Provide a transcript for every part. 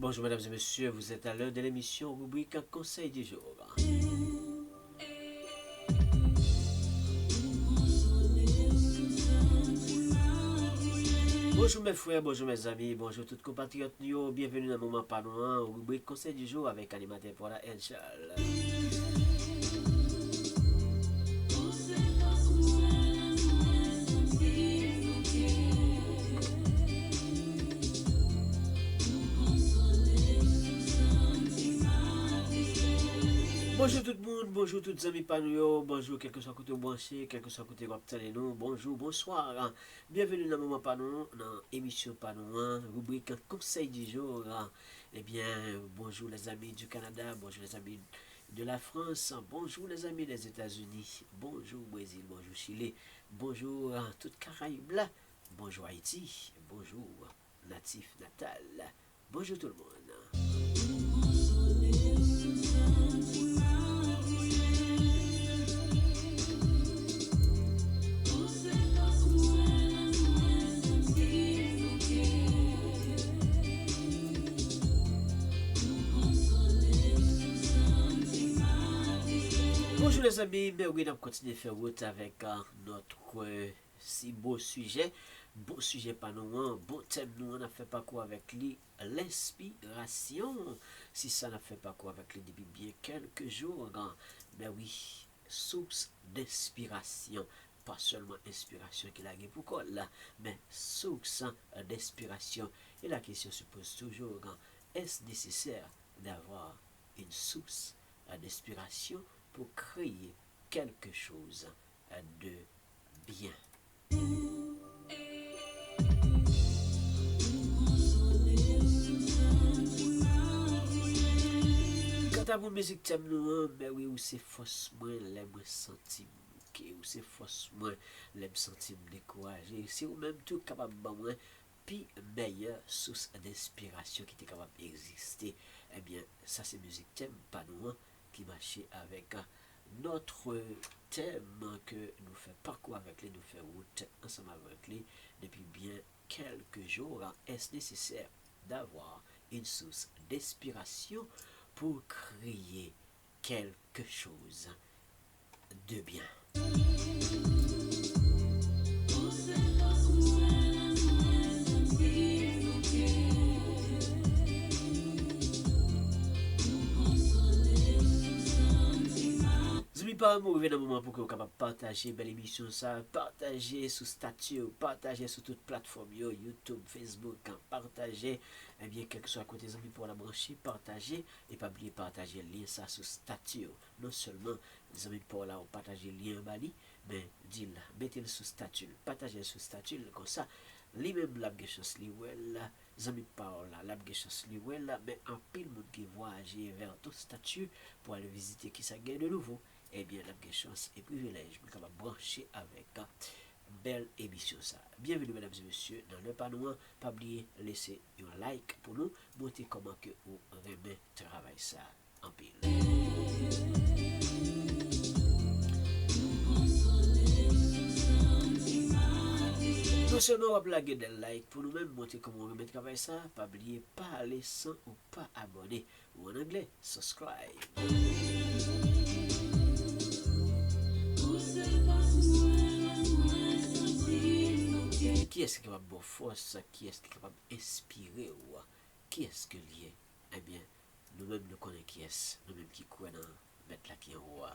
Bonjour mesdames et messieurs, vous êtes à l'heure de l'émission rubrique Conseil du jour. Bonjour mes frères, bonjour mes amis, bonjour tous compatriotes, bienvenue dans Moment Pas Loin, rubrique Conseil du jour avec animateur pour la Charles. Bonjour tout le monde, bonjour toutes les amis panouyo, bonjour quel que soit côté branché, quel que soit côté waptale nous, bonjour, bonsoir, bienvenue dans Moment Panou, dans l'émission Panou, rubrique Conseil du jour. Eh bien, bonjour les amis du Canada, bonjour les amis de la France, bonjour les amis des États-Unis, bonjour Brésil, bonjour Chili, bonjour toute Caraïbes là, bonjour Haïti, bonjour Natif Natal, bonjour tout le monde. Bonjour les amis, mais oui, on continue à faire route avec notre si beau sujet pas nous, bon thème nous, on a fait pas quoi avec lui, l'inspiration, si ça n'a fait pas quoi avec lui depuis bien quelques jours, mais oui, source d'inspiration, pas seulement inspiration qu'il a pour quoi là, mais source d'inspiration, et la question se pose toujours, est-ce nécessaire d'avoir une source d'inspiration pour créer quelque chose de bien. Quand à vous musique thème nous, mais oui, ou c'est faussement l'aime sentir bouquet, ou c'est faussement l'aime sentir découragé, c'est ou même tout capable de moi puis meilleure source d'inspiration qui était capable d'exister. Eh bien, ça c'est musique thème pas nous qui marchait avec notre thème que nous faisons parcours avec les, nous faisons route ensemble avec les depuis bien quelques jours. Est-ce nécessaire d'avoir une source d'inspiration pour créer quelque chose de bien? Pas mauvais dans le moment pour que vous capable partager belle émission ça, partager sur statut, partager sur toute plateforme YouTube, Facebook, partager bien quel que soit côté des amis pour la brancher, partager et pas oublier partager le lien ça sur statut. Non seulement les amis pour là partager le lien bali, mais dis là, mettez-le sur statut, partagez sur statut comme ça. Lui-même la chance li là, les amis par là, la chance li là, mais en pile monde qui voyager vers ton statut pour aller visiter qui ça gagne de nouveau. Eh bien, la chance et privilège, je vais brancher avec une belle émission. Ça. Bienvenue, mesdames et messieurs, dans le panneau. Pas oublier de laisser un like pour nous, montrer comment que vous remet travail ça en pile. Non seulement on va blaguer des likes pour nous-mêmes, montrer comment on remet travail ça, pas oublier parler sans ou pas abonner, ou en anglais, subscribe. Qui est-ce qui est capable de force? Qui est-ce qui est capable d'inspirer? Qui est-ce que lié? Eh bien, nous-mêmes nous connaissons qui est-ce. Nous-mêmes qui croyons dans mettre là qui est roi.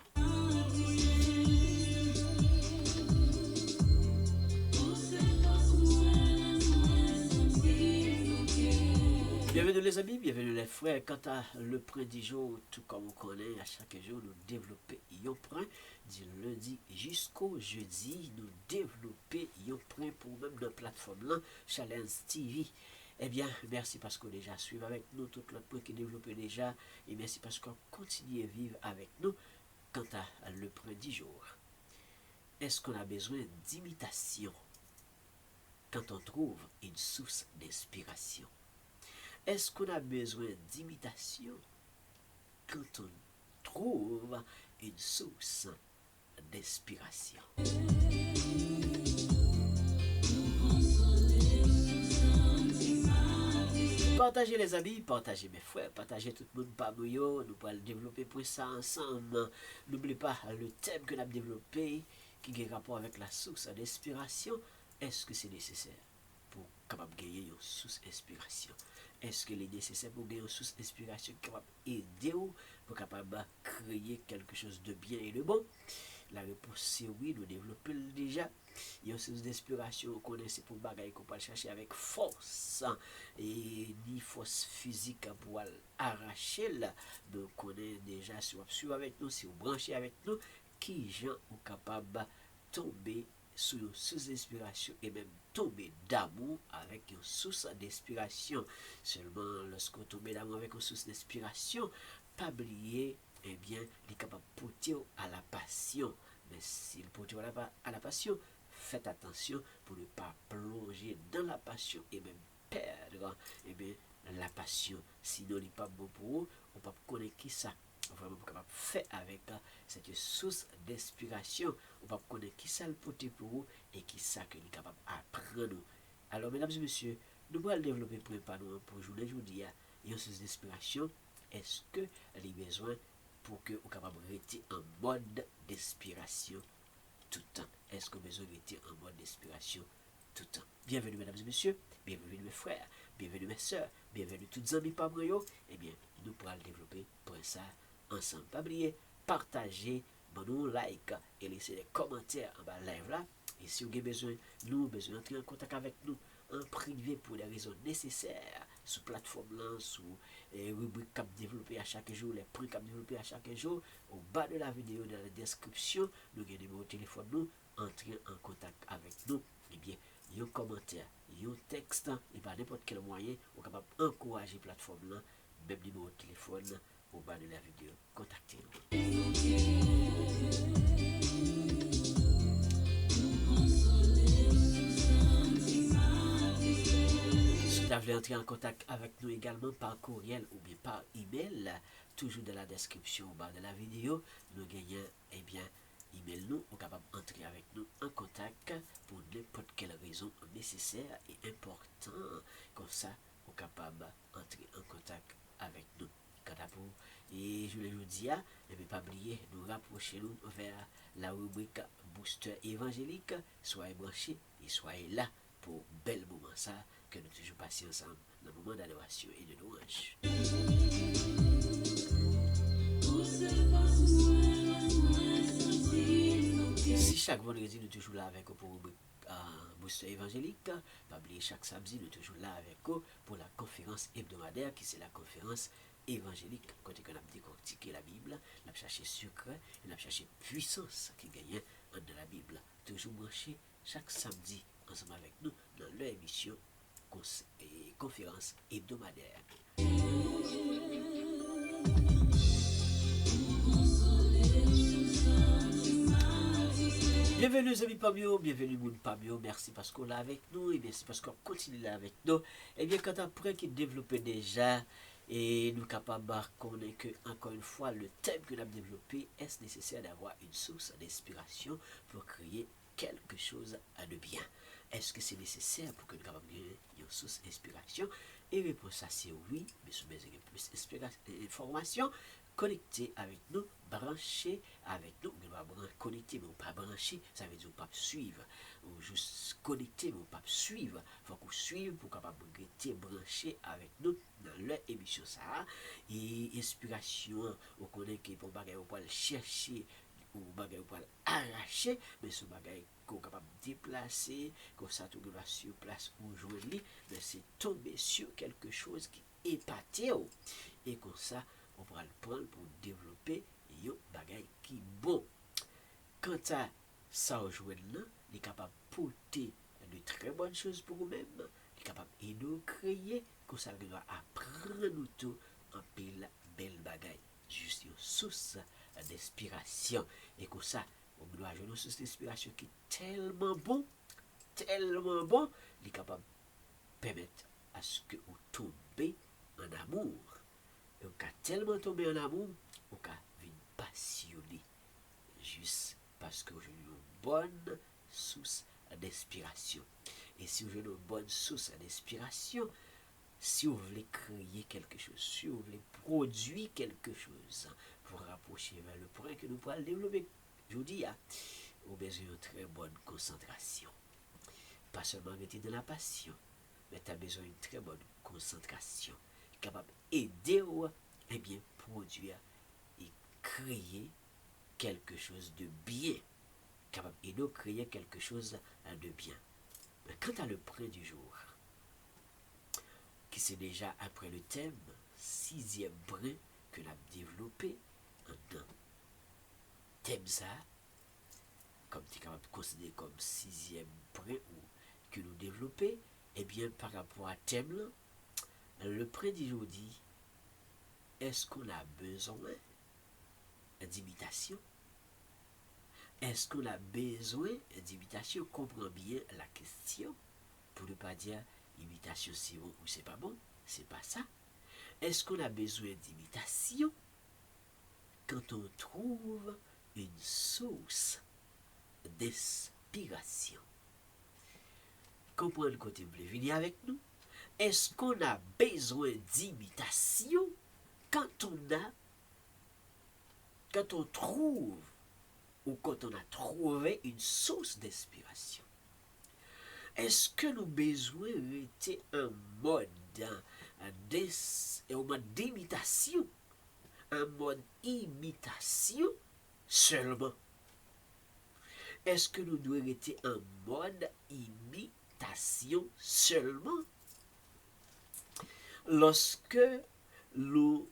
Bienvenue les amis, bienvenue les frères. Quant à le point du jour, tout comme on connaît, à chaque jour, nous développons un point du lundi jusqu'au jeudi. Nous développons un point pour même notre plateforme là, Challenge TV. Eh bien, merci parce que déjà suivez avec nous tout l'autre point qui est développé déjà. Et merci parce qu'on continue à vivre avec nous. Quant à le point du jour, est-ce qu'on a besoin d'imitation quand on trouve une source d'inspiration? Est-ce qu'on a besoin d'imitation quand on trouve une source d'inspiration? Partagez les amis, partagez mes frères, partagez tout le monde par nous, nous pourrons développer pour ça ensemble. N'oubliez pas le thème que nous avons développé qui a rapport avec la source d'inspiration. Est-ce que c'est nécessaire pour capable gagner une source d'inspiration? Est-ce que c'est nécessaire pour gagner une source d'inspiration qui capable aider pour capable créer quelque chose de bien et de bon? La réponse c'est oui, nous développons déjà. Il y a une source d'inspiration, on connaît c'est pour bagaille qu'on peut chercher avec force et ni force physique pour arracher là. Donc on est déjà sur avec nous, si vous branchez avec nous, qui gens sont capables de tomber sur une source d'inspiration et même tomber d'amour avec une source d'inspiration. Seulement lorsqu'on tombe d'amour avec une source d'inspiration, pas oublier, eh bien, il est capable de porter à la passion. Mais s'il porte à la passion, faites attention pour ne pas plonger dans la passion et même perdre eh bien, la passion. Sinon, il n'est pas bon pour vous, on ne peut pas connaître qui ça. Vraiment capable de faire avec cette source d'inspiration. On va connaître qui ça le porter pour vous et qui ça que est capable d'apprendre. Alors, mesdames et messieurs, nous allons développer pour pour journée aujourd'hui. Il y a une source d'inspiration. Est-ce que les besoins pour que vous capable de rester en mode d'inspiration tout le temps? Est-ce que vous besoin de rester en mode d'inspiration tout le temps? Bienvenue mesdames et messieurs, bienvenue mes frères, bienvenue mes soeurs, bienvenue toutes les amis par moi. Eh bien, nous pourrons le développer pour ça ensemble. Pas oublier, partagez, nous like et laissez des commentaires en bas de live là. Et si vous avez besoin, besoin d'entrer en contact avec nous en privé pour des raisons nécessaires, sous plateforme là, sous rubrique cap développé à chaque jour, les prix cap développé à chaque jour, au bas de la vidéo, dans la description, nous avons numéro de téléphone, nous, entrez en contact avec nous. Eh bien, il y a un commentaire, il y a un texte, et par n'importe quel moyen, on est capable d'encourager la plateforme là, même numéro de téléphone, au bas de la vidéo, contactez-nous. Si vous voulez entrer en contact avec nous également par courriel ou bien par email, toujours dans la description au bas de la vidéo, nous gagnons, eh bien, email nous, on est capable d'entrer avec nous en contact pour n'importe quelle raison nécessaire et important. Comme ça, on est capable d'entrer en contact avec nous. Et je le dis, ne pas oublier, nous rapprocher nous vers la rubrique Booster évangélique. Soyez branchés et soyez là pour bel moment ça que nous toujours passer ensemble dans le moment d'adoration et de louange. Si chaque vendredi nous toujours là avec vous pour Booster évangélique, pas oublier chaque samedi nous toujours là avec vous pour la conférence hebdomadaire qui c'est la conférence évangélique, quand on a décortiqué la Bible, on a cherché secret, on a cherché puissance qui gagnait dans la Bible. Toujours branché chaque samedi ensemble avec nous dans leur émission conférence hebdomadaire. Bienvenue les amis Pamio, bienvenue moun Pamio, merci parce qu'on est avec nous et merci parce qu'on continue là avec nous. Et bien quand après qu'il développe déjà et nous capables de connaître que encore une fois le thème que nous avons développé, est-ce nécessaire d'avoir une source d'inspiration pour créer quelque chose de bien? Est-ce que c'est nécessaire pour que nous capables de gagner une source d'inspiration? Et réponse à c'est oui, mais si vous avez plus d'informations, connectez avec nous, branchez avec nous. Nous devons connecter, mais pas brancher, ça veut dire pas suivre. Ou juste connecter, mais pas suivre. Il faut qu'on suive pour capable de brancher avec nous dans leur émission ça. Et inspiration, on connaît que pour bagaille on peut chercher ou bagaille on peut arracher, mais ce bagaille qu'on est capable de déplacer, comme ça tout va sur place ou jouer lui, mais c'est tomber sur quelque chose qui est épaté et comme ça on pourra le prendre pour développer un bagage qui est bon. Quant à ça, il est capable de porter de très bonnes choses pour vous-même. Il est capable de nous créer, comme ça, il doit apprendre nous tout en pile belle bagaille. Juste une source d'inspiration. Et comme ça, on doit avoir une source d'inspiration qui est tellement bon, il est capable de permettre à ce que vous tombez en amour. Et on a tellement tombé en amour, on a vu passionné. Juste parce que j'ai une bonne source d'inspiration. Et si j'ai une bonne source d'inspiration, si vous voulez créer quelque chose, si vous voulez produire quelque chose, pour rapprocher vers le point que nous pourrons développer. Je vous dis, vous avez besoin d'une très bonne concentration. Pas seulement rester dans la passion, mais tu as besoin d'une très bonne concentration, capable d'aider ou bien produire et créer quelque chose de bien, capable d'aider créer quelque chose de bien. Mais quant à le point du jour, qui c'est déjà après le thème, 6e brin que l'on a développé en un thème ça, comme tu es capable de considérer comme 6e brin ou que nous développons, et bien par rapport à thème là, le point du jour dit, est-ce qu'on a besoin d'imitation? Est-ce qu'on a besoin d'imitation? Comprends bien la question, pour ne pas dire imitation c'est bon ou c'est pas bon, c'est pas ça. Est-ce qu'on a besoin d'imitation quand on trouve une source d'inspiration? Comprenez le côté bleu, venez avec nous. Est-ce qu'on a besoin d'imitation quand on trouve ou quand on a trouvé une source d'inspiration? Est-ce que nous besoin d'être un mode d'imitation, un mode imitation seulement? Est-ce que nous devons être un mode imitation seulement? Lorsque nous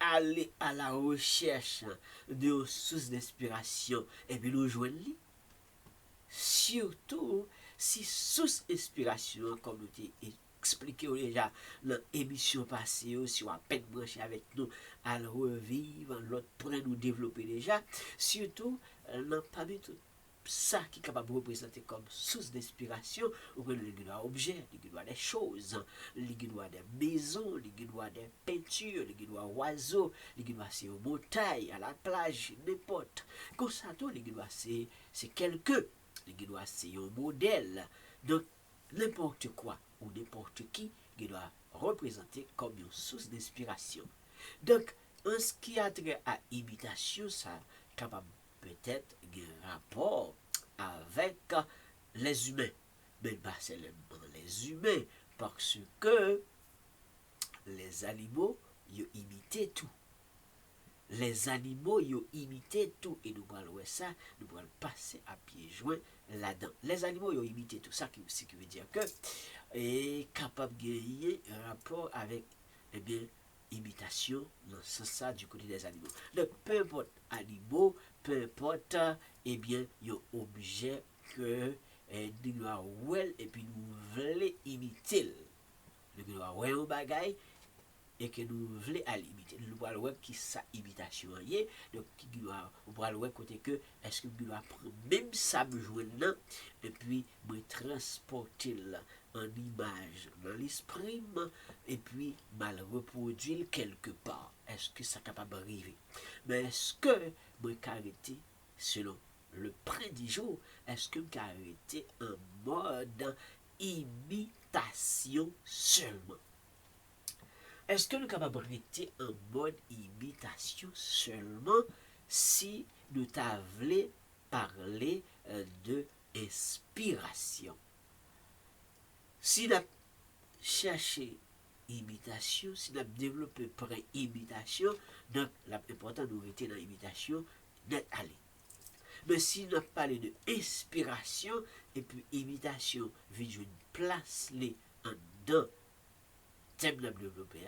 allons à la recherche de sources d'inspiration et puis nous joignons, surtout si source d'inspiration, comme nous t'ai expliqué déjà dans l'émission passée, si on a peine branché avec nous, à le revivre, l'autre point nous développer déjà, surtout, non pas du tout ça qui est capable de représenter comme source d'inspiration, ou que les objets, les des choses, les des maisons, les des peintures, les oiseaux, les c'est aux montagnes, à la plage, n'importe. Comme ça, les c'est quelqu'un, les c'est un modèle. Donc, n'importe quoi ou n'importe qui doit représenter comme une source d'inspiration. Donc, en ce qui a trait à imitation, ça capable peut-être un rapport avec les humains. Mais pas seulement les humains, parce que les animaux, ils imitaient tout. Les animaux, ils imitaient tout. Et nous allons ça, nous allons passer à pieds joints là-dedans. Les animaux, ils imitaient tout. Ça qui veut dire que est capable de gagner un rapport avec, eh bien, imitation dans ce sens du côté des animaux. Donc, peu importe animaux, peu importe, eh bien, il y a un objet que nous avons et puis nous voulons imiter. Nous avons un bagage et que nous voulons imiter. Nous voulons voir qui sa imitation est. Donc, nous voulons voir côté que est-ce que nous allons prendre même ça besoin et puis nous transporter en image dans l'esprit et puis mal reproduire quelque part. Est-ce que ça capable d'arriver? Mais est-ce que moi arrêter selon le près du jour? Est-ce que moi arrêter en mode imitation seulement? Est-ce que nous sommes capables d'arrêter en mode imitation seulement si nous t'avons parlé de inspiration? Si nous avons cherché imitation, si nous avons développé pré-imitation, donc l'important nous arrêter dans l'imitation, net aller. Mais si nous avons parlé de inspiration et puis imitation, vient une place les en dedans thème n'a développé,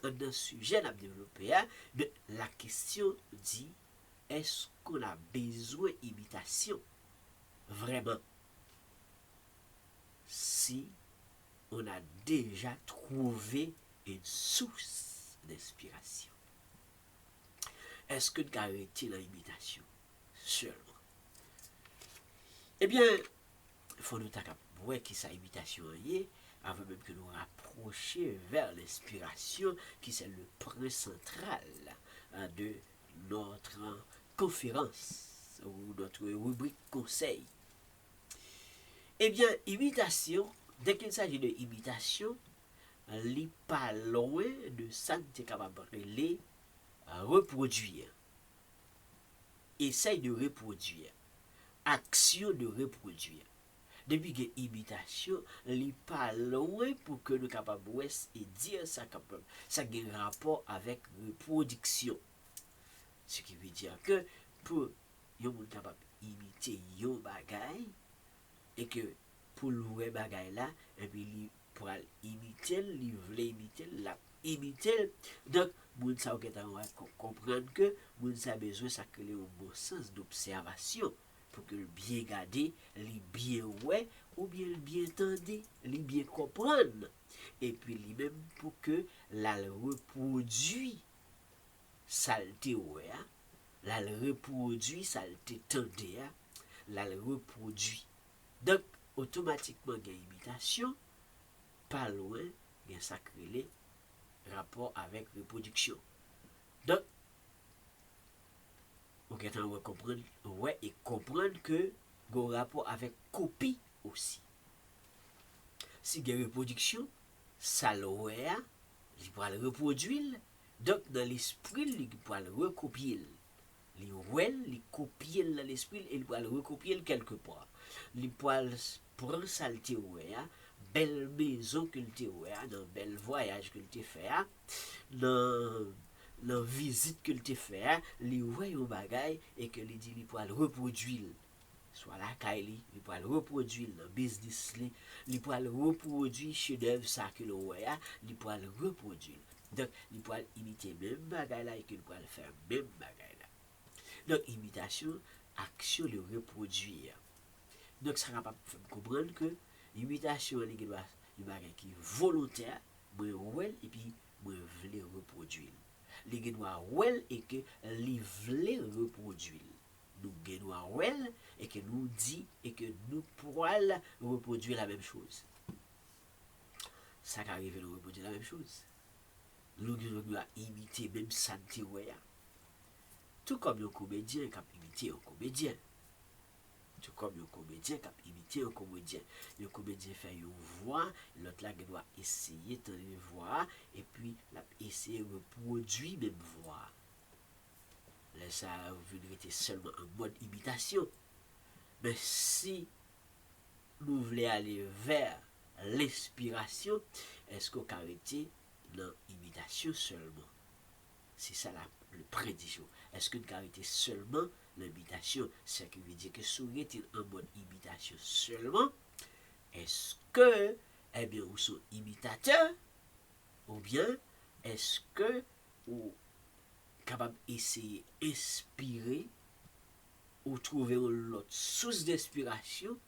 un sujet n'a développé, mais la question dit, est-ce qu'on a besoin d'imitation? Vraiment. Si on a déjà trouvé une source d'inspiration. Est-ce que nous arrêtons l'imitation seulement? Eh bien, il faut nous voir qui sa imitation est, avant même que nous rapprocher vers l'inspiration, qui c'est le point central de notre conférence ou notre rubrique conseil. Eh bien, imitation, dès qu'il s'agit de imitation, li pas loin de ça que tu es capable de les reproduire. Essaye de reproduire. Action de reproduire. Depuis que imitation, li pas loin pour que nous capable et dire ça capable. Ça a un rapport avec reproduction. Ce qui veut dire que pour yon moun capable imiter yon bagay et que pour louer bagay là et puis li pour imiter, li vle imiter, la imiter. Donc moun sa ou comprendre que moun sa besoin ça créer un bon sens d'observation pour que le bien garder, li bien ouais ou bien le bien entendre, li bien comprendre et puis li même pour que la reproduit saleté ouais, la reproduit saleté tendé, la reproduit. Donc automatiquement il y a imitation, pas loin, il y a sacré rapport avec reproduction. Donc on va comprendre ouais et comprendre que il y a un rapport avec copie aussi. Si il y a reproduction, ça l'oué, il pourra le reproduire. Donc dans l'esprit, il pourra le recopier. Il copie dans l'esprit et il pourra le recopier quelque part. Il pourra prendre ça le théorie, belle maison que le théorie, dans bel voyage que le fait, dans visite que le fait, il voit un bagage et que il dit il pourra le reproduire. Soit la Kylie, il pourra le reproduire dans le business, il pourra le reproduire chez d'œuvre ça que le voit, il pourra le reproduire. Donc, il pourra imiter même bagage là et qu'il pourra le faire même bagage là. Donc, imitation, action de reproduire. Donc, ça va pas comprendre que l'imitation, il y a un bagage qui est volontaire, moi ouais et puis moi voulais reproduire. Les gens ouais et que les voulait reproduire. Nous gagnons ouais et que nous dit et que nous pourrons reproduire la même chose. Ça arrive à reproduire la même chose. Nous devons imiter même santé ouais. Tout comme un comédien qui a imité un comédien. Tout comme un comédien qui a imité un comédien. Le comédien fait une voix, l'autre là doit essayer de une voix et puis essayer de reproduire même voix. Là ça va seulement en mode imitation. Mais si nous voulons aller vers l'inspiration, est-ce qu'on peut arrêter dans l'imitation seulement? C'est ça le prédiction. Est-ce qu'une carité seulement l'imitation? Ce qui veut dire que si vous êtes en mode imitation seulement, est-ce que, eh bien, vous sont imitateurs? Ou bien, est-ce que vous êtes capable d'essayer d'inspirer ou trouver une autre source d'inspiration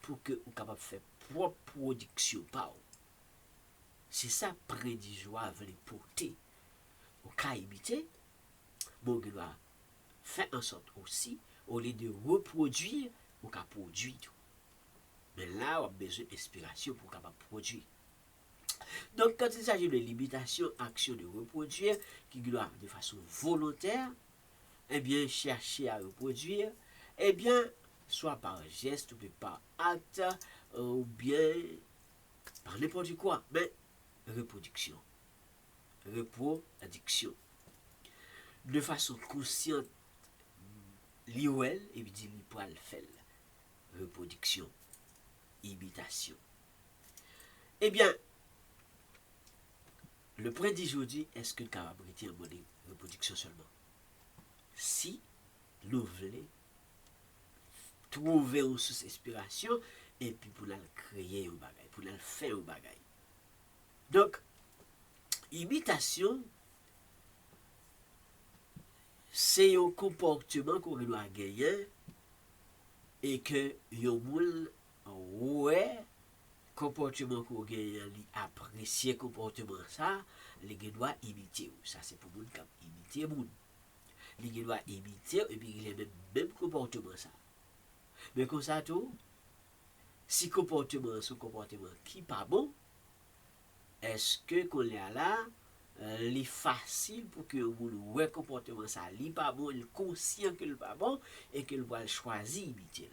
pour que vous soyez capable de faire propre production par vous? C'est ça prédiction veut porter. Au cas imité, bon, il doit faire en sorte aussi, au lieu de reproduire, on peut produire tout. Mais là, on a besoin d'inspiration pour capable produire. Donc, quand il s'agit de limitation, action de reproduire, qui doit de façon volontaire, eh bien, chercher à reproduire, eh bien, soit par geste ou par acte, ou bien par n'importe quoi, mais reproduction. Reproduction. De façon consciente, l'IOL, et puis dit pourra le faire. Reproduction, imitation. Eh bien, le point d'aujourd'hui, est-ce que le capacité en mode reproduction seulement? Si nous voulons trouver une source d'inspiration, et puis pour la créer un bagage, pour la faire un bagage. Donc, imitation, c'est un comportement qu'on doit gagner et que yon moun ouais comportement qu'on gagne apprécier comportement ça les doit imiter ça c'est pour moun qui imiter moun les doit imiter et puis il a même comportement ça mais comme ça tout si comportement son comportement qui pas bon est-ce que qu'on est là il est facile pour que vous le comportement ça n'est pas bon, il est conscient que le pas bon et que le va choisir imiter.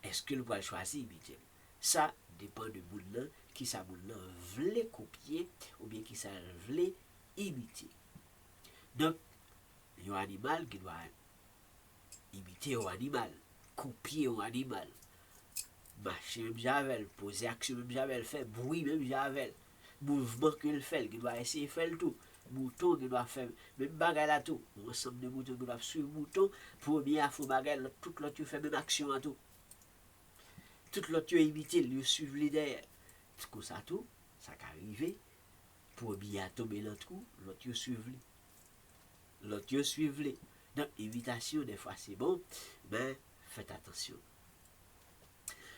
Est-ce que le va choisir imiter? Ça dépend de vous qui ça moun nan vle copier ou bien qui ça vle imiter. Donc, un animal qui doit imiter un animal, copier un animal, marcher même javel, poser action même javel, faire bruit même javel, mouvement qu'il fait, qui doit essayer de faire tout. Mouton qui doit faire même bagarre là tout. Un ensemble de moutons qui doivent suivre mouton, premier faut bagarre, tout l'autre fait même action à tout. Tout l'autre imiter, lui suivre les derrière. Comme ça tout, ça qui arrive, premier à tomber dans le trou, l'autre suivre lui. L'autre suivre lui. Donc, imitation, des fois c'est bon, mais faites attention.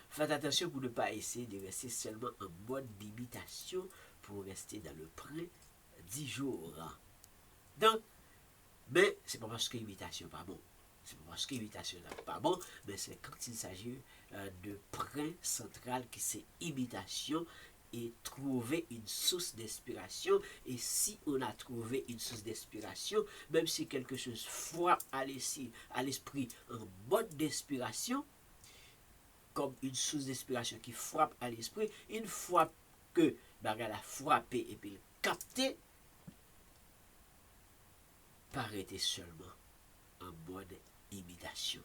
Faites attention pour ne pas essayer de rester seulement en mode d'imitation pour rester dans le prêt 10 jours. Donc, mais c'est pas parce que l'imitation n'est pas bon. C'est pas parce que l'imitation n'est pas bon, mais c'est quand il s'agit de prêt central qui c'est imitation et trouver une source d'inspiration. Et si on a trouvé une source d'inspiration, même si quelque chose frappe à l'esprit en mode d'inspiration, comme une source d'inspiration qui frappe à l'esprit, une fois que bagarre a frappé et puis capté, arrêter seulement en mode imitation.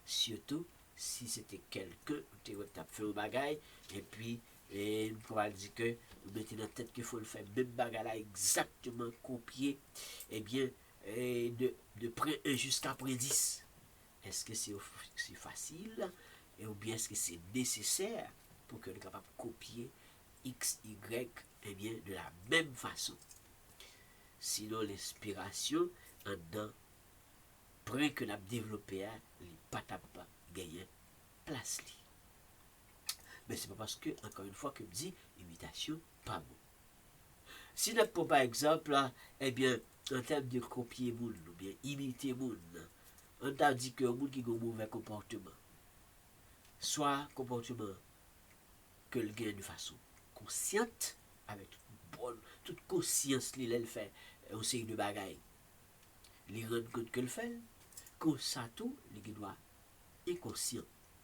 Surtout si c'était quelqu'un qui a fait un bagage et puis on pourra dire que vous mettez dans la tête qu'il faut le faire même bagage là exactement copier et bien de près 1 jusqu'à près 10. Est-ce que c'est facile ou bien est-ce que c'est nécessaire pour que nous soyons capables de copier X, Y et bien de la même façon? Sinon l'inspiration en dedans, près que nous avons développé, les patates gagner place. Mais c'est pas parce que, encore une fois, que je dis, imitation, pas bon. Si nous prenons par exemple, eh bien, en termes de copier moun, ou bien imiter moun, on t'a dit que moun qui a un mauvais comportement, soit comportement que le gagne de façon consciente, avec toute conscience, il fait un série de bagailles. Il rend compte que le fait, comme ça tout, il doit inconscient.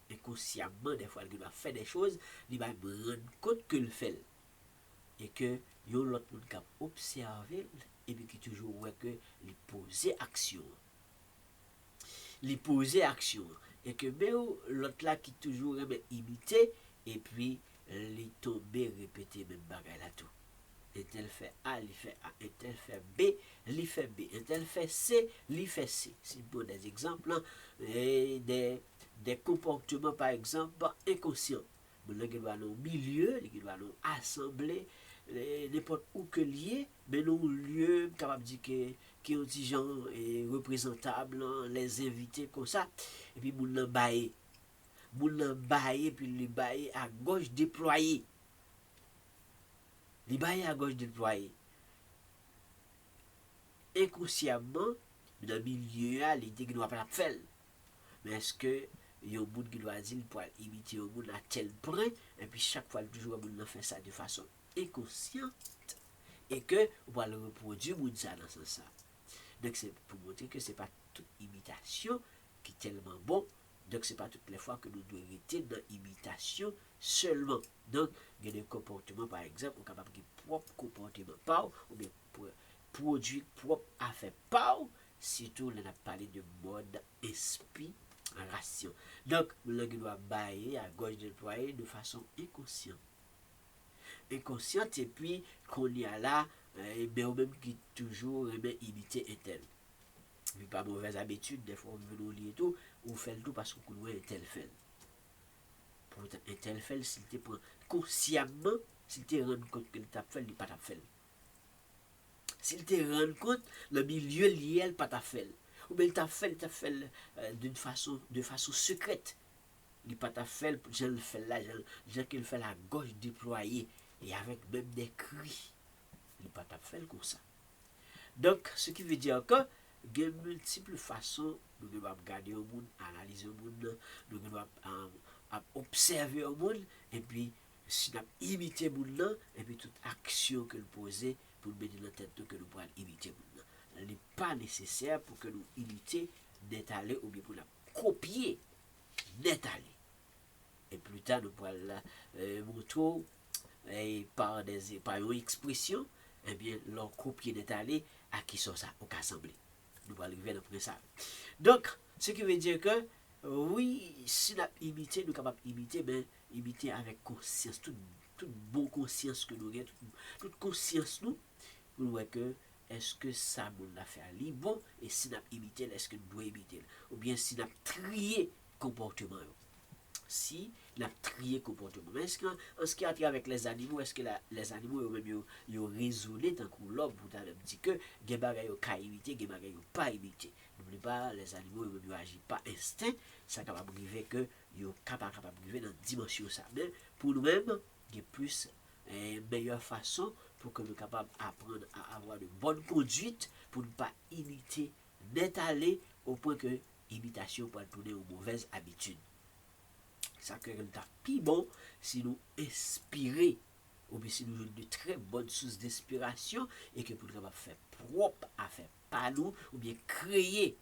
Inconsciemment, des fois, il doit faire des choses, il va rendre compte que le fait. Et que l'autre monde qui observer et puis qui toujours voit que il pose action. Il pose action. Et que l'autre là qui toujours aime imiter et puis il tombe répéter même bagaille là tout. Un tel fait A, il fait A. Un tel fait B, il fait B. Un tel fait C, il fait C. C'est pour des exemples, hein, et des comportements, par exemple, inconscients. Il doit aller au milieu, il doit aller assembler, n'importe où que lié, mais non lieu capable de dire qui ont des gens représentables, les invités comme ça. Et puis, moun nan baye. Moun nan baye, puis les baye à gauche déployé. Les bails à gauche déployés. Inconsciemment, dans le milieu, l'idée qui ne doit pas faire. Mais est-ce que il y a un monde qui doit dire pour imiter un monde à tel point, et puis chaque fois, toujours, un monde fait ça de façon inconsciente, et que on va le reproduire, monde ça dans ce sens. Donc, c'est pour montrer que ce n'est pas toute imitation qui est tellement bon. Donc, ce n'est pas toutes les fois que nous devons être dans l'imitation seulement. Donc, il y a des comportements, par exemple, on est capable de propre comportement pas ou bien produit propre à faire pas. Surtout, on a parlé de mode inspiration. Donc, on doit bailler à gauche déployer de façon inconsciente. Inconsciente, et puis, qu'on y a là, et bien, même qui toujours imiter un tel. Mais pas mauvaise habitude, des fois, on veut nous lier tout, ou fait tout parce qu'on connaît un tel fait. Pourtant, un tel fait, s'il te prend consciemment, s'il te rend compte que le t'a fait, il n'est pas t'a fait. S'il te rend compte, le milieu lié, il n'est pas t'a fait. Ou bien il t'a fait de façon secrète. Il n'est pas t'a fait, je le fais là, je le fais la gauche déployée, et avec même des cris. Il n'est pas t'a fait comme ça. Donc, ce qui veut dire que, il y a multiples façons, nous devons regarder au monde, analyser au monde, nous devons observer au monde, et puis, si nous imiter le monde, et puis toute action que nous posons pour nous mettre dans la tête que nous pouvons imiter le monde. Ce n'est pas nécessaire pour que nous imiter net aller ou bien pour la copier net aller. Et plus tard, nous pourrons montrer et par une expression, eh bien, leur copier n'est allé à qui sont ça, au cas semblé. Nous allons arriver après ça. Donc, ce qui veut dire que, oui, si nous imiter, nous sommes capables d'imiter, mais imiter avec conscience, toute bonne conscience que nous avons, toute conscience nous, pour voir que est-ce que ça nous l'a fait aller bon, et si nous imité, est-ce que nous devons imiter, ou bien si nous trié comportement. Si la trié comportement. Mais est-ce qu'en ce qui a trait avec les animaux, est-ce que les animaux ils ont raisonné tant que l'homme pour dire que les bagages ont imité, les bagages pas imité. N'oubliez pas, les animaux ils agissent pas instinct, ça capable de arriver que ils sont capable de vivre dans une dimension ça. Mais pour nous-mêmes, il y a plus une meilleure façon pour que nous soyons capables d'apprendre à avoir de bonnes conduites pour ne pas imiter, n'étaler au point que l'imitation peut tourner aux mauvaises habitudes. Ça que nous plus bon si nous inspirer ou bien si nous avons de très bonnes sources d'inspiration et que pour nous faire propre à faire par nous ou bien créer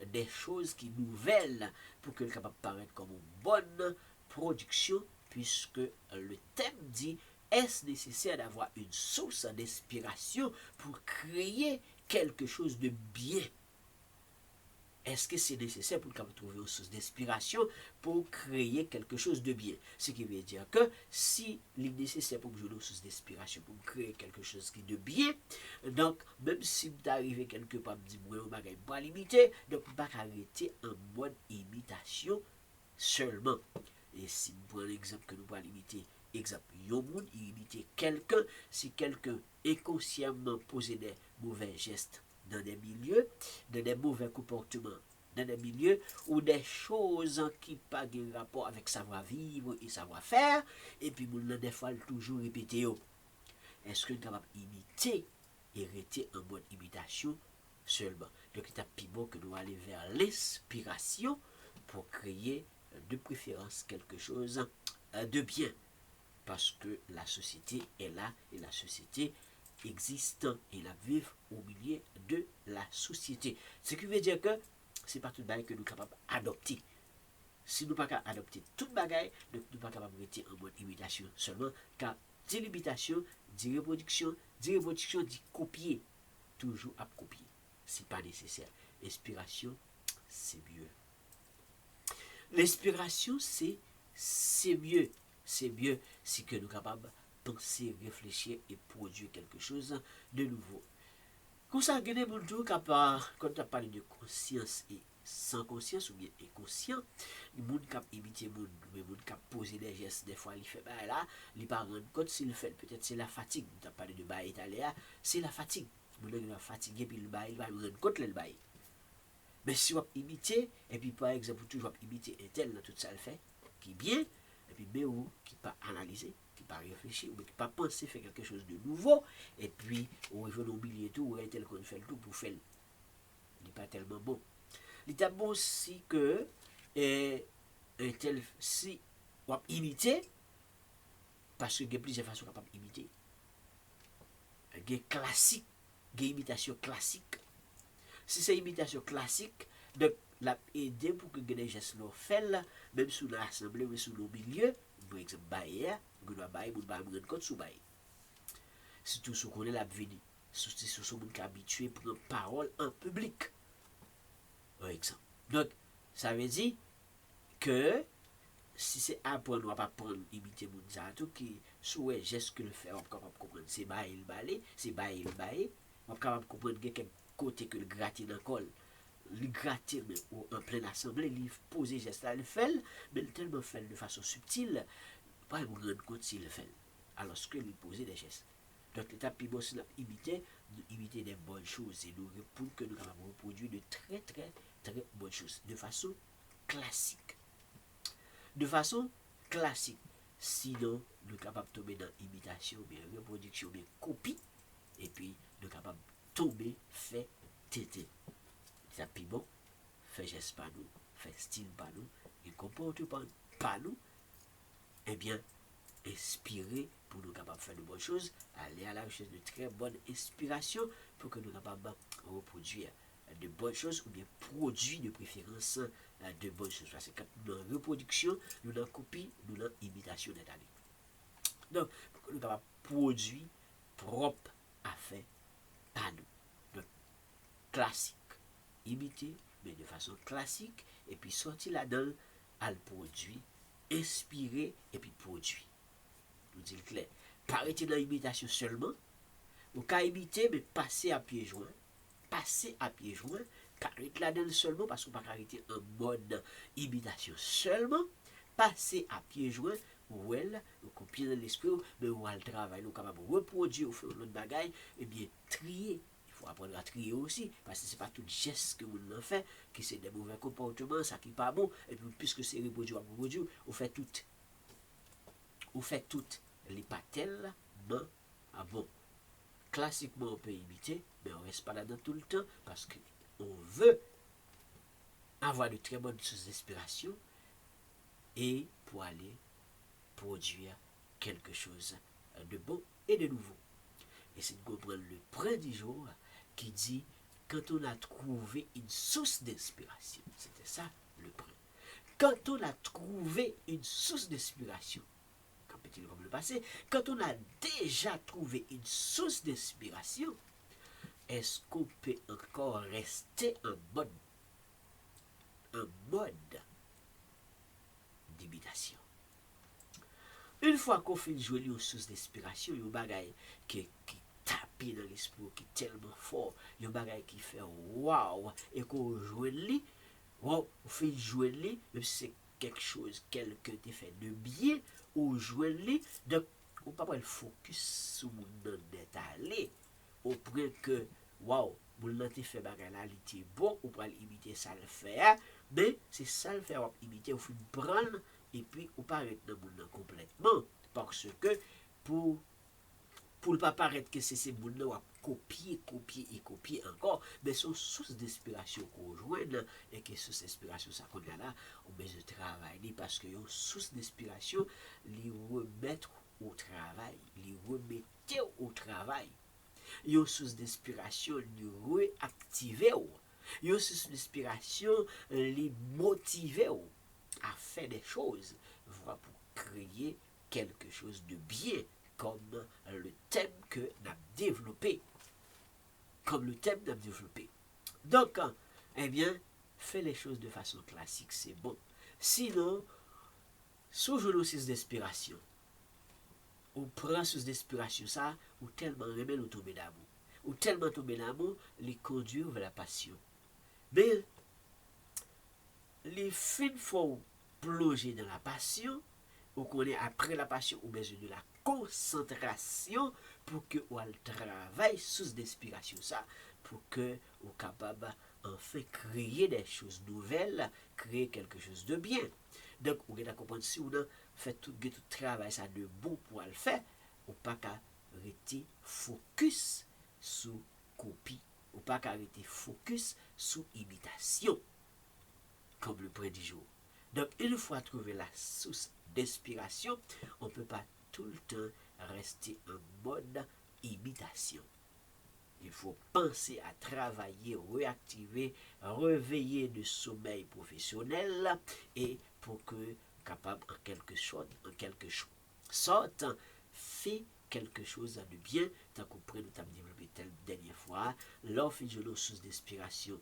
des choses qui nouvelles pour que nous capable paraître comme une bonne production puisque le thème dit est-ce nécessaire d'avoir une source d'inspiration pour créer quelque chose de bien? Est-ce que c'est nécessaire pour trouver une source d'inspiration pour créer quelque chose de bien? Ce qui veut dire que si il est nécessaire pour que je une source d'inspiration pour créer quelque chose qui est de bien, donc même si vous arrivez quelque part, me dit moi on va pas limiter, donc vous ne pouvez pas arrêter en mode imitation seulement. Et si vous prenez l'exemple que nous pouvons limiter, exemple, il imiter quelqu'un, si quelqu'un inconsciemment posait des mauvais gestes dans des milieux, dans des mauvais comportements, dans des milieux ou des choses qui n'ont pas de rapport avec savoir-vivre et savoir-faire, et puis nous des fois toujours répéter. Est-ce que nous sommes capables d'imiter et rester en mode imitation seulement? Donc il est plus bon que nous allions vers l'inspiration pour créer de préférence quelque chose de bien. Parce que la société est là et la société existe et la vivre au milieu de la société. Ce qui veut dire que ce n'est pas tout le bagage que nous sommes capables d'adopter. Si nous ne sommes pas capables d'adopter tout le bagage, nous ne sommes pas capables de rester en mode imitation seulement, car dit l'imitation, dit reproduction, dit copier, toujours à copier. Ce n'est pas nécessaire. Inspiration, c'est mieux. L'inspiration, c'est mieux. C'est mieux si que nous sommes capables de penser, réfléchir et produire quelque chose de nouveau. Comme ça, il y a des gens quand tu as parlé de conscience et sans conscience ou bien inconscient, les gens qui imitent les gens, les gens qui posent des gestes, des fois, ils font là, ils ne pas rendre compte s'ils le font. Peut-être c'est la fatigue. Tu as parlé de bail italien, c'est la fatigue. Les gens sont fatigués, puis le bail, ils vont rendre compte le bail. Mais si on imite, et puis par exemple, toujours imiter un tel dans tout ça le fait, qui est bien, et puis mais ou qui pas analyser, qui pas réfléchir, ou qui pas penser faire quelque chose de nouveau, et puis on veut oublier tout, ou un tel qu'on fait le tout pour faire. Il n'est pas tellement bon. Il est bon aussi que un tel, si on imiter, parce qu'il y a plusieurs façons capables d'imiter. Il y a classique, il y a imitation classique. Si c'est imitation classique, donc la aider pour que les gestes nous fassent, même sous l'assemblée ou sous le milieu, par exemple, bailler, vous doit bailler, vous doit rendre compte sous bailler. Surtout si on est la venue, surtout si on est habitué pour prendre parole en public, par exemple. Donc, ça veut dire que si c'est apprendre, on va pas prendre, imiter mon tout qui, sous les gestes que le fait, on va comprendre, c'est bailler le bailler, c'est bailler le bailler, on va capable comprendre quelqu'un côté que le gratter dans le col, le gratter en pleine assemblée, il pose des gestes, il fait, mais il tellement fait de façon subtile, pas vous rendre compte s'il le fait, alors que lui pose des gestes. Donc l'étape plus c'est imiter des bonnes choses et nous pour que nous avons reproduit de très très très bonnes choses, de façon classique. De façon classique. Sinon, nous sommes capables de tomber dans imitation, bien reproduction, bien copie, et puis nous sommes capables tomber, fait tété. Ça plus bon, fait geste pas nous, fait style pas nous, et comportement pas nous, eh bien, inspirer pour nous capables de faire de bonnes choses, aller à la recherche de très bonnes inspirations pour que nous capables de reproduire de bonnes choses ou bien produire de préférence de bonnes choses. Parce que quand nous avons reproduction, nous avons copie, nous avons imitation d'Italie. Donc, pour que nous capables de produire propre affaire à nous. Donc, classique. Imiter, mais de façon classique, et puis sortir là-dedans à le produit, inspirer et puis produire. Nous dit le clair. Pas arrêter dans l'imitation seulement, ou qu'à imiter, mais passer à pieds joints. Passer à pieds joints, pas arrêter là-dedans seulement, parce qu'on pas arrêter en mode imitation seulement, passer à pieds joints, ou elle, ou copier dans l'esprit, mais ou le travail, nous capable de reproduire ou faire l'autre bagaille, et bien trier. Il faut apprendre à trier aussi, parce que ce n'est pas tout geste que vous en fait, qui c'est des mauvais comportements, ça qui n'est pas bon, et puis puisque c'est reproduit à reproduire, on fait tout. On fait tout. Les patelles, non, ah bon. Classiquement, on peut imiter, mais on ne reste pas là-dedans tout le temps, parce qu'on veut avoir de très bonnes sources d'inspiration, et pour aller produire quelque chose de bon et de nouveau. Et c'est de comprendre le point du jour qui dit quand on a trouvé une source d'inspiration. C'était ça le point. Quand on a trouvé une source d'inspiration, comme le passé, quand on a déjà trouvé une source d'inspiration, est-ce qu'on peut encore rester en mode d'imitation? Une fois qu'on fait jouer une source d'inspiration, il y a un bagage qui tape dans l'esprit, qui est tellement fort, il y a un bagage qui fait waouh, et qu'on joue lui, wow, on fait jouer lui, même si c'est quelque chose, quelque fait de bien, on joue lui, donc on ne peut pas le focus sur mon détaillé, au point que waouh, mon nan te fait bagay là, il était bon, on peut imiter ça le faire, mais c'est ça le faire, on imiter, on fait prendre, et puis on pas arrêter dans mon complètement, parce que pour ne pas paraître que c'est ces moun nan copier encore, mais son source d'inspiration qu'on rejoint, et que source d'inspiration ça qu'on a là, on besoin de travailler, parce que une source d'inspiration, les remettre au travail, les remettre au travail. Une source d'inspiration, les réactiver, une source d'inspiration, les motiver à faire des choses, voilà, pour créer quelque chose de bien, comme le thème que nous avons développé. Donc, eh bien, fais les choses de façon classique, c'est bon. Sinon, sous une source d'inspiration, ou prend source d'inspiration, ça, ou tellement remède ou tomber d'amour. Ou tellement tomber d'amour, les conduire vers la passion. Mais, les fins faut plonger dans la passion, ou qu'on est après la passion, ou besoin de la concentration pour que on travaille sous d'inspiration ça, pour que on capable enfin créer des choses nouvelles, créer quelque chose de bien. Donc, on va comprendre si on a fait tout travail ça de bon pour le faire, on pas qu'à rester focus sur copie, ou pas qu'à rester focus sur imitation, comme le point du jour. Donc, une fois trouvé la source d'inspiration, on ne peut pas tout le temps rester en mode imitation. Il faut penser à travailler, réactiver, réveiller le sommeil professionnel et pour que capable en quelque sorte, fait quelque chose de bien, tant qu'on pourrait nous développer telle dernière fois, l'offre de nos sources d'inspiration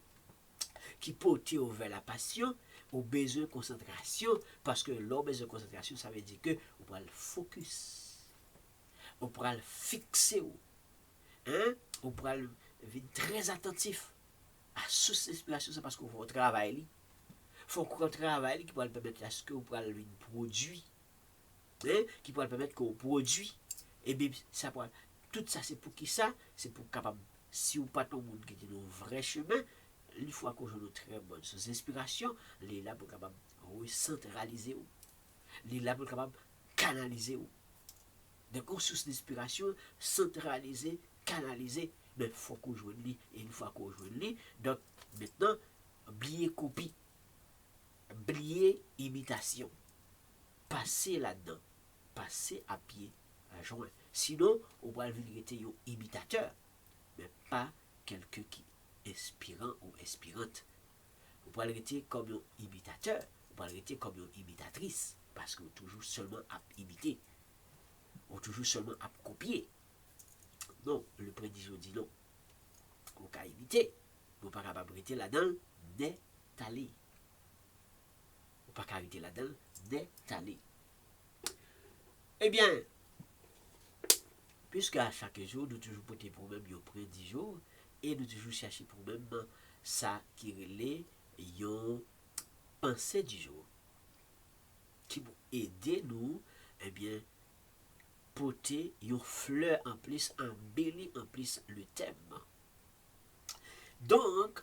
qui porte vers la passion, au besoin de concentration, parce que l'homme besoin de concentration, ça veut dire que on pourra le focus, on pourra le fixer, hein? On pourra être très attentif à source d'inspiration, c'est parce qu'on faut travailler. Il faut qu'on travaille qui pourra permettre à ce qu'on pourra le produit, hein? Qui pourra permettre qu'on produit. Et bien, ça pourra, tout ça, c'est pour qui ça? C'est pour capable, si ou pas tout le monde qui est dans le vrai chemin, une fois qu'on a une très bonne source d'inspiration, les là pour capable recentraliser, les là pour capable canaliser. Donc, une source d'inspiration, centraliser, canaliser, mais il faut qu'on joue lui, et une fois qu'on joue lui, donc maintenant, oublier copie, oublier imitation, passer là-dedans, passer à pied, à joint. Sinon, on va être un imitateur, mais pas quelqu'un qui est inspirant ou inspirante. On va être comme un imitateur, on va être comme une imitatrice, parce qu'on toujours seulement à imiter. ou toujours seulement à copier. Non, le prédijo dit non. On peut imiter, on pas capable de rester là-dedans, n'est allé. On pas capable de rester là-dedans, n'est allé. Eh bien, puisque à chaque jour, nous toujours porter pour même un prédijo, et nous toujours chercher pour même ça qui relève une pensée du jour, qui va aider nous, eh bien, porter une fleur en plus, embellir en plus le thème. Donc,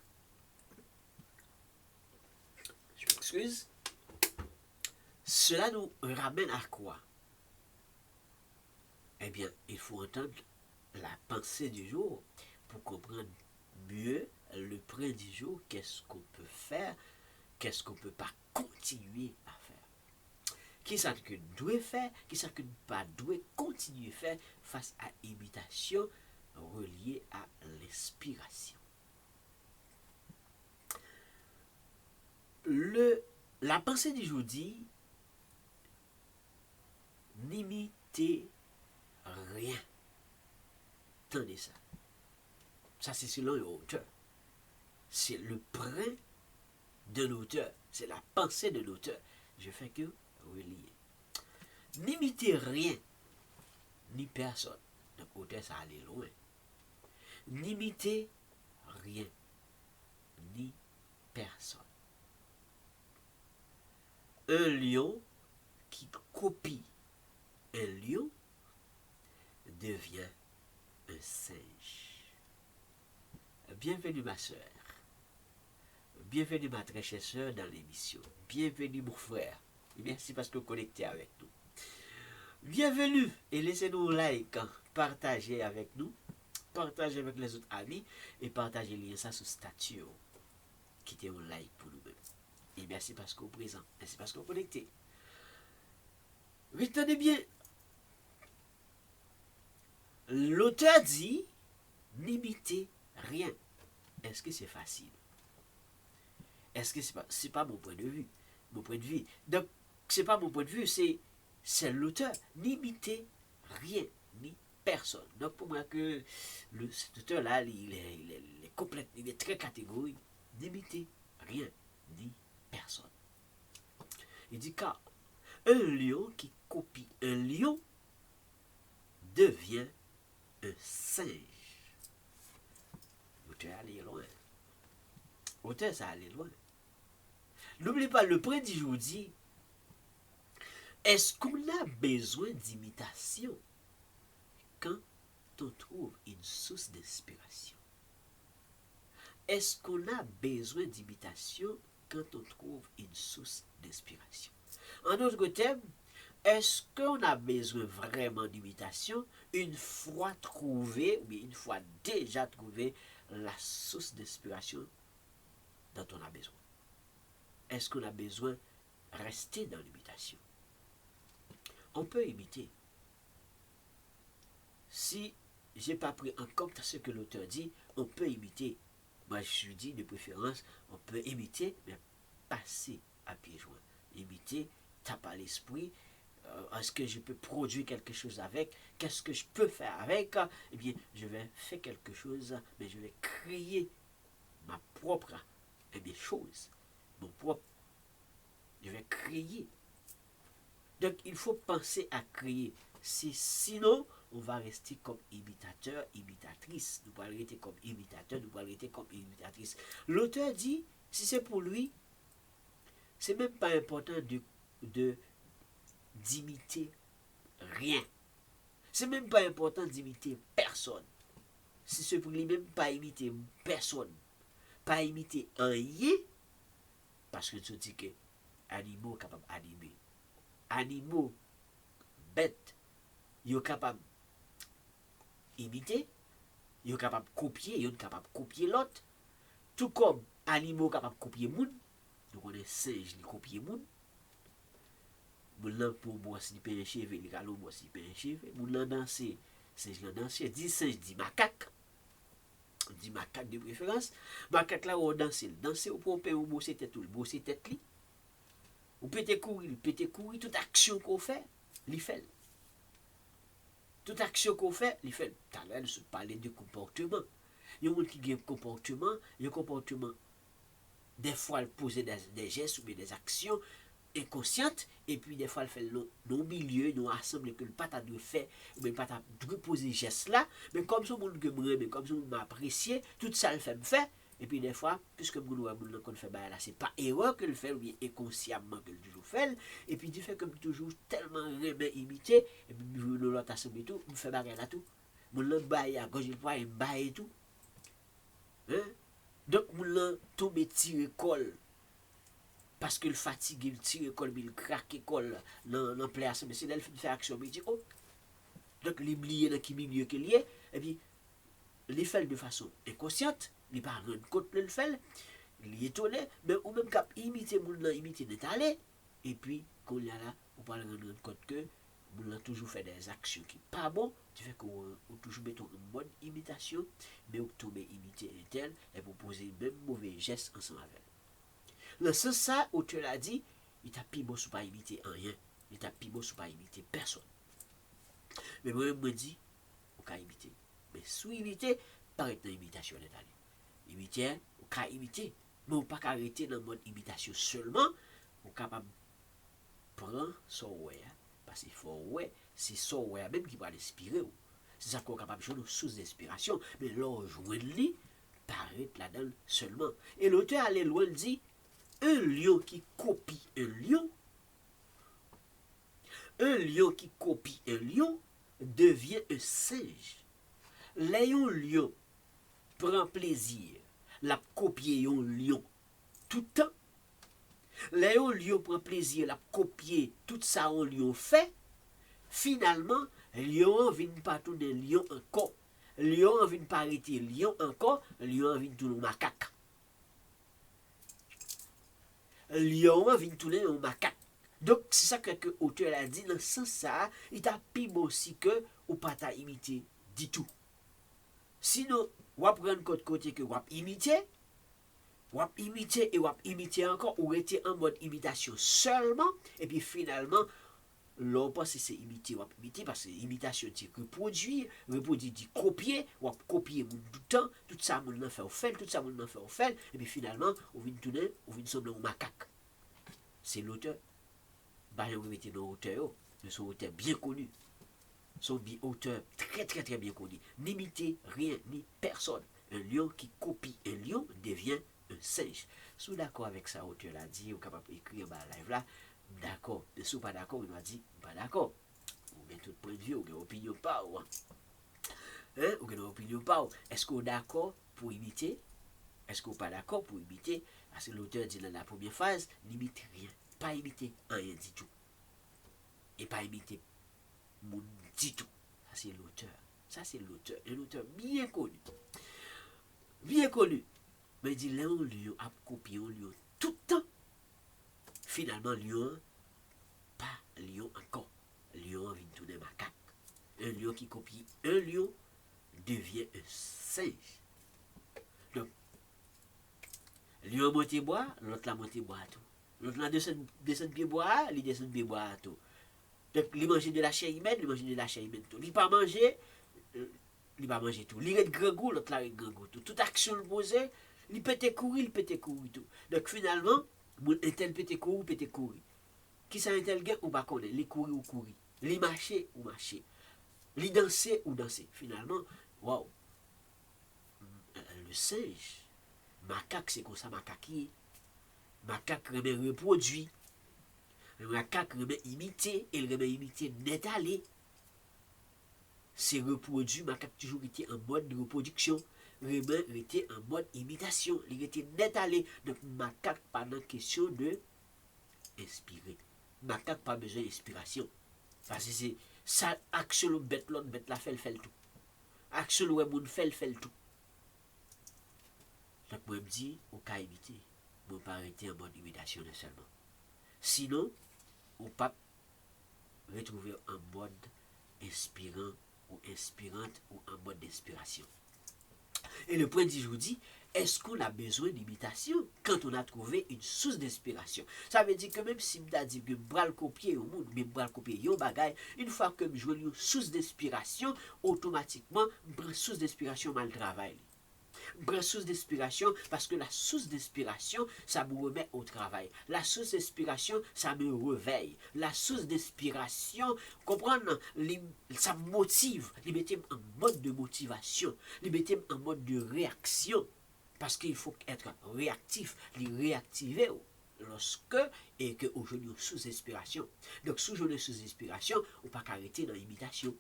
je m'excuse, cela nous ramène à quoi? Eh bien, il faut entendre la pensée du jour pour comprendre mieux le point du jour, qu'est-ce qu'on peut faire, qu'est-ce qu'on ne peut pas continuer à faire. Qui ça que nous devons faire, qui ça que nous ne pas devons continuer à faire face à l'imitation reliée à l'inspiration. La pensée du jour dit, n'imitez rien. Attendez ça. Ça, c'est selon l'auteur. C'est le brin de l'auteur. C'est la pensée de l'auteur. Je fais que relier. N'imitez rien, ni personne. Donc, l'auteur, ça allait loin. N'imitez rien, ni personne. Un lion qui copie un lion devient un singe. Bienvenue ma soeur. Bienvenue ma très chère soeur dans l'émission. Bienvenue mon frère. Et merci parce que vous connectez avec nous. Bienvenue et laissez-nous un like, partagez avec nous, partagez avec les autres amis et partagez le lien ça sur statut. Quittez un like pour nous-mêmes. Et merci parce que vous êtes présent. Merci parce que vous connectez. Retenez bien. L'auteur dit, n'imitez rien. Est-ce que c'est facile? Est-ce que c'est pas mon point de vue? Mon point de vue. Donc, c'est pas mon point de vue, c'est l'auteur. N'imitez rien, ni personne. Donc, pour moi, que cet auteur-là, il est complète, il est très catégorique. N'imitez rien, ni personne. Il dit, car un lion qui copie un lion devient un singe. L'auteur allait loin. L'auteur, ça allait loin. N'oubliez pas, le point du jour dit, est-ce qu'on a besoin d'imitation quand on trouve une source d'inspiration? Est-ce qu'on a besoin d'imitation quand on trouve une source d'inspiration? En d'autres termes, est-ce qu'on a besoin vraiment d'imitation une fois trouvé, ou bien une fois déjà trouvé la source d'inspiration dont on a besoin? Est-ce qu'on a besoin de rester dans l'imitation? On peut imiter. Si je n'ai pas pris en compte ce que l'auteur dit, on peut imiter. Moi, je dis de préférence, on peut imiter, mais passer à pieds joints. Imiter, tape à l'esprit. Est-ce que je peux produire quelque chose avec? Qu'est-ce que je peux faire avec? Eh bien, je vais faire quelque chose, mais je vais créer ma propre chose. Mon propre. Je vais créer. Donc, il faut penser à créer. Sinon, on va rester comme imitateur, imitatrice. Nous allons rester comme imitateur, nous allons rester comme imitatrice. L'auteur dit, si c'est pour lui, c'est même pas important d'imiter rien. C'est même pas important d'imiter personne. Si c'est pour lui même pas imiter personne, pas imiter rien, parce que tu dis que animaux capables d'animer, animaux bêtes, ils sont capables d'imiter, ils sont capables de copier, ils sont capables de copier l'autre, tout comme animaux capables de copier moun. Donc on est singe qui copie moun. Moun lan pour moi si pe un cheveu, il galou moi si pe un cheveu. Moun lan danser, singe lan danser, dit singe dit macaque. Dit macaque de préférence. Macaque là ou danser ou pomper ou bosser tête ou bosser tête li. Ou pété courir, toute action qu'on fait, li fait. Toute action qu'on fait, il fait talent se parler de comportement. Il y a un monde qui a un comportement, des fois, il pose des gestes ou des actions inconscientes, et puis des fois, il fait nos milieux, nous assemble que le pas de faire, ou bien pas de poser gestes là, mais comme ça, monde que mais comme ça, m'a apprécié, tout ça, le fait me fait, et puis des fois, puisque nous qu'on fait là, c'est pas erreur que le fait, ou bien inconsciemment que le toujours fait, et puis du fait que toujours tellement remet imité, et puis l'autre assemble et tout, me fait barrer là tout. Mon l'en baille à gauche, il voit un bail et tout. Hein? Donc, mon l'en tombe tiré colle. Parce que le fatigue, il tire colle, il craque colle dans la place. Mais c'est là qu'il fait action. Mais il dit, oh. Donc, il oublie dans quel milieu qu'il est. Et puis, il fait de façon inconsciente. Il ne pas rendre compte de le faire. Il est étonné. Mais ou même quand imiter mon l'en, imiter d'étaler. Et puis, quand il y a là, on peut rendre compte que on a toujours fait des actions qui sont pas bon, tu fais qu'on toujours met une bonne imitation, mais on tombe imiter un tel, et pour poser même mauvais gestes ensemble avec. Dans ce sens, ça, auteur l'a dit, il t'a plus beau sous pas imiter rien, il t'a plus beau sous pas imiter personne. Mais moi, je me dis, on peut imiter. Mais sous imiter, paraît dans l'imitation d'étaler. Imiter, on peut imiter, mais on ne peut pas arrêter dans le mode imitation seulement, on est capable de prendre son ouais. Parce qu'il faut, ouais, c'est ça, ouais, même qui va l'inspirer. C'est ça qu'on est capable de jouer une source d'inspiration. Mais là, jouer de lui, paraît là-dedans seulement. Et l'auteur allait loin, il dit, un lion qui copie un lion qui copie un lion devient un singe. Léon lion prend plaisir, la copier un lion tout le temps. Léon lion prend plaisir, la copier tout ça un lion fait. Finalement, lion vient pas tourner lion encore. Lion vient pas arrêter lion encore. Lion vient tourner macaque. Lion vient tourner un macaque. Donc, c'est ça que l'auteur a dit. Dans ce sens, ça, il t'a pris aussi que ou pas t'a imité du tout. Sinon, on va prendre côté que on va imiter et on va imiter encore, ou rester en mode imitation seulement, et puis finalement, l'on pense que c'est imiter, ou imiter, parce que l'imitation, c'est reproduire, c'est copier, ou copier tout le temps, tout ça, on en fait au fait, tout ça, on en fait au fait, et puis finalement, on vient tourner, on vient sembler un macaque. C'est l'auteur. Bah, on va mettre dans l'auteur, mais son auteur bien connu. Son auteur très très très bien connu. N'imiter rien ni personne. Un lion qui copie un lion devient un singe. Si vous êtes d'accord avec ça, auteur l'a dit, vous êtes capable d'écrire dans la live là, d'accord. Si vous n'êtes pas d'accord, vous avez dit, pas d'accord. Vous avez tout point de vue, vous avez une opinion pas. Vous avez une opinion pas. Est-ce que vous êtes d'accord pour imiter? Est-ce que vous n'êtes pas d'accord pour imiter? Parce que l'auteur dit dans la première phase, n'imite rien. Pas imiter rien du tout. Et pas imiter mon dit tout. Ça c'est l'auteur. Ça c'est l'auteur. Un auteur bien connu. Bien connu. Mais il dit, là, on lion a copié un lion tout le temps. Finalement, lion, pas lion encore. Lion vient tourner macaque. Un lion qui copie un lion devient un singe. Donc, lion monte bois, l'autre la monte bois tout. L'autre la descend pied bois, il descend pied bois tout. Donc, il mange de la chair humaine, il mange de la chair humaine tout. Il pas manger, il va manger tout. Il est grand goût, l'autre là est grand goût tout. Toute action le posée, il peut courir tout. Donc finalement, un tel peut courir. Qui ça un tel gain ou pas connaît, il courir ou courir. Il marcher ou marcher. Il danser ou danser. Finalement, waouh. Le singe, macaque c'est comme ça, macaque. Macaque remet reproduit. Le macaque remet imiter, et il remet imiter net aller. C'est reproduit, macaque toujours été en mode de reproduction. Remet était en mode imitation. Il était net allé. Donc macaque pas dans question de inspirer. Macaque pas besoin d'inspiration. Parce que c'est ça, action le bête la fait tout. Action le moun fait tout. Donc moi me dis, on peut imiter. On pas arrêter en mode imitation seulement. Sinon, on pas retrouver un mode inspirant ou inspirante ou en mode d'inspiration. Et le point d'aujourd'hui, est-ce qu'on a besoin d'imitation quand on a trouvé une source d'inspiration? Ça veut dire que même si je dis que je vais copier au monde, mais je vais copier un bagage, une fois que je joue une source d'inspiration, automatiquement, une source d'inspiration mal travail. Une source d'inspiration parce que la source d'inspiration, ça me remet au travail. La source d'inspiration, ça me réveille. La source d'inspiration, comprendre, ça me motive. Il met en mode de motivation. Il met en mode de réaction. Parce qu'il faut être réactif, les réactiver lorsque et que aujourd'hui sous inspiration. Donc sous sous inspiration, on ne peut pas arrêter dans l'imitation.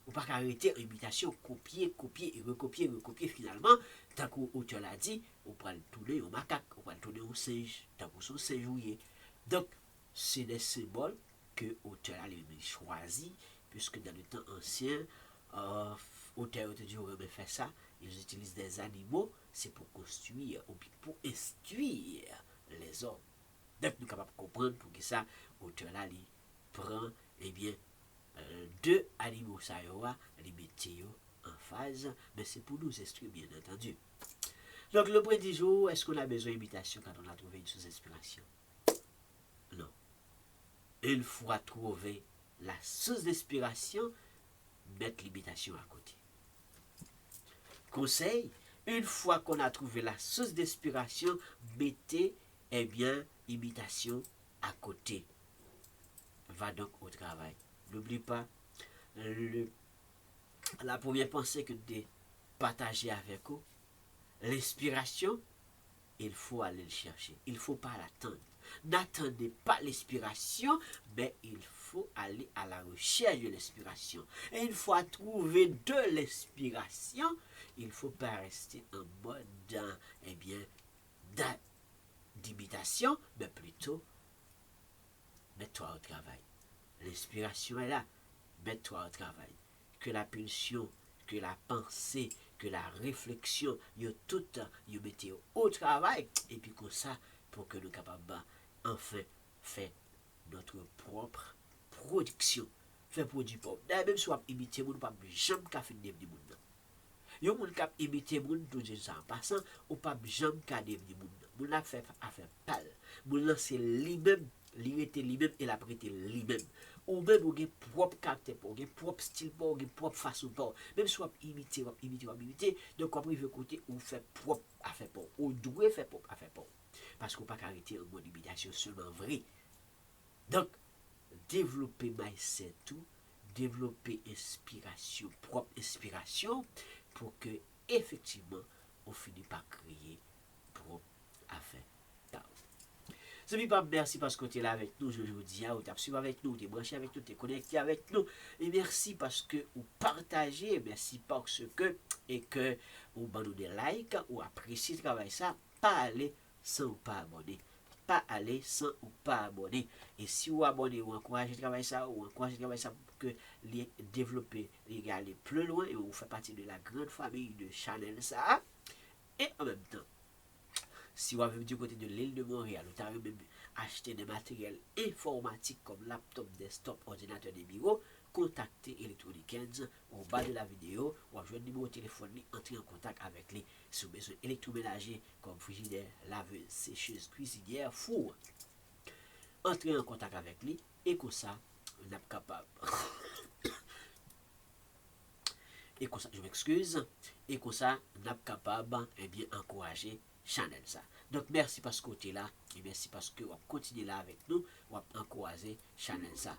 On ne peut pas arrêter l'imitation, copier, copier et recopier finalement. Tant que l'auteur l'a dit, on peut le tourner au macaque, on peut le tourner au singe, tant que son singe joué. Donc c'est des symboles que l'auteur a choisi, puisque dans le temps ancien, l'auteur a dit on va faire ça. Ils utilisent des animaux, c'est pour construire ou pour instruire les hommes. Donc nous sommes capables de comprendre pour que ça, l'auteur là, il prend, eh bien, deux animaux, ça y aura, les métiers en phase, mais c'est pour nous instruire, bien entendu. Donc le point du jour, est-ce qu'on a besoin d'imitation quand on a trouvé une sous-inspiration? Non. Une fois trouvé la source d'inspiration, mettre l'imitation à côté. Conseil, une fois qu'on a trouvé la source d'inspiration, mettez, eh bien, imitation à côté. Va donc au travail. N'oublie pas, la première pensée que tu partager avec vous, l'inspiration, il faut aller le chercher. Il ne faut pas l'attendre. N'attendez pas l'inspiration, mais il faut aller à la recherche de l'inspiration. Et une fois trouvé de l'inspiration, il ne faut pas rester en mode eh bien, d'imitation, mais plutôt mets-toi au travail. L'inspiration est là, mets-toi au travail. Que la pulsion, que la pensée, que la réflexion, tout mettez au travail, et puis comme ça, pour que nous soyons capables enfin faire notre propre production. Faire produit propre. Même si on imite, on ne peut pas jamais finir du monde. Yon moun kap imite moun tout ça en passant, ou pas jamais ka deveni moun. Moun la fait affaire pal. Moun lan c'est lui-même, li rete lui-même et la prête lui-même. Ou même ou gen propre caractère, ou gen propre style, ou gen propre façon pas. Même si on imite, donc on prive côté ou fait propre affaire pas. Ou doit faire propre affaire pas. Parce qu'on pas arrêter en mode imitation seulement vrai. Donc développer mindset tout, développer inspiration, propre inspiration pour que effectivement on finit par créer propre affaire. Zami pas merci parce que tu es là avec nous, je vous dis, ou tu as suivi avec nous, tu es branché avec nous, tu es connecté avec nous. Et merci parce que vous partagez, merci parce que, et que vous donnez des likes, ou appréciez le travail ça, pas aller sans ou pas abonner. Pas aller sans ou pas abonner. Et si vous abonnez ou encouragez le travail ça, ou encouragez le travail ça pour que les développer, les aller plus loin, et vous faites partie de la grande famille de Channel ça. Et en même temps, si vous avez du côté de l'île de Montréal, vous avez même acheté des matériels informatiques comme laptop, desktop, ordinateur de bureau, contactez Electronic Hands au bas de la vidéo ou jouer le numéro de téléphone, entrez en contact avec les si vous avez besoin électroménager comme frigidaire, laveuse, sécheuse, cuisinière, four. Entrez en contact avec lui et comme ça, on est capable. Et comme ça, je m'excuse, et comme ça, on est capable et bien encourager Channel ça. Donc merci parce que tu es là et merci parce que vous continuez là avec nous, vous encourager Channel ça.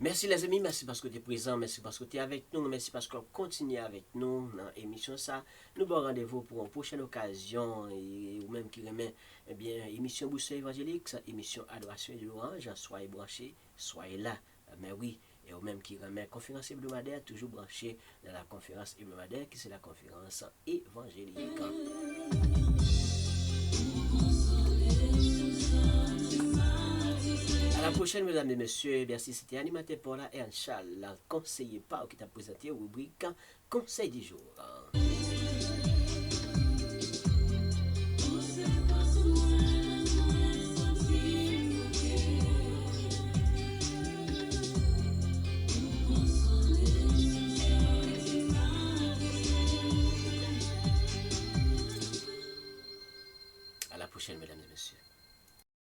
Merci les amis, merci parce que tu es présent, merci parce que tu es avec nous, merci parce qu'on continue avec nous dans l'émission ça. Nous bon rendez-vous pour une prochaine occasion et ou même qui remet eh bien émission Boussole évangélique, émission adoration et de louange, soyez branchés, soyez là. Mais oui, et au même qui remet conférence hebdomadaire, toujours branché dans la conférence hebdomadaire qui c'est la conférence évangélique. À la prochaine, mesdames et messieurs. Merci, c'était animateur Paula et Anchal, conseiller Pau qui t'a présenté rubrique Conseil du jour.